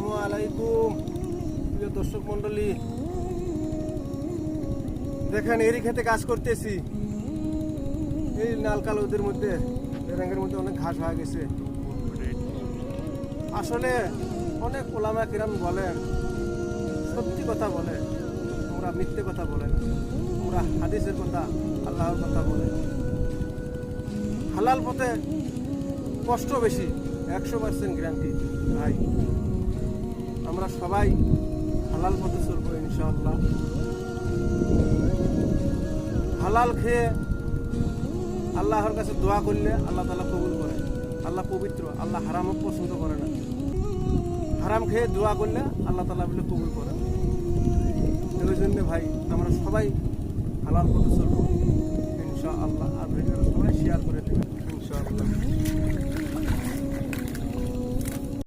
আসসালামু আলাইকুম প্রিয় দর্শক মন্ডলী, দেখেন এরই খেতে কাজ করতেছি। এই লাল কালোদের মধ্যে বেরাঙ্গের মধ্যে অনেক ঘাস হয়ে গেছে। আসলে অনেক ওলামা কিরাম বলেন, সত্যি কথা বলে, তোমরা মিথ্যে কথা বলে না, তোমরা হাদিসের কথা আল্লাহর কথা বলে। হালাল পথে কষ্ট বেশি, 100% গ্যারান্টি ভাই। আমরা সবাই হালাল পথে চলবো ইনশাআল্লাহ। হালাল খেয়ে আল্লাহর কাছে দোয়া করলে আল্লাহ তাআলা কবুল করে। আল্লাহ পবিত্র, আল্লাহ হারামও পছন্দ করে না। হারাম খেয়ে দোয়া করলে আল্লাহ তাআলা বলে কবুল করে। এই জন্য ভাই আমরা সবাই হালাল পথে চলবো ইনশাআল্লাহ। আর ভিডিওটা সবাই শেয়ার করে দেবেন ইনশাআল্লাহ।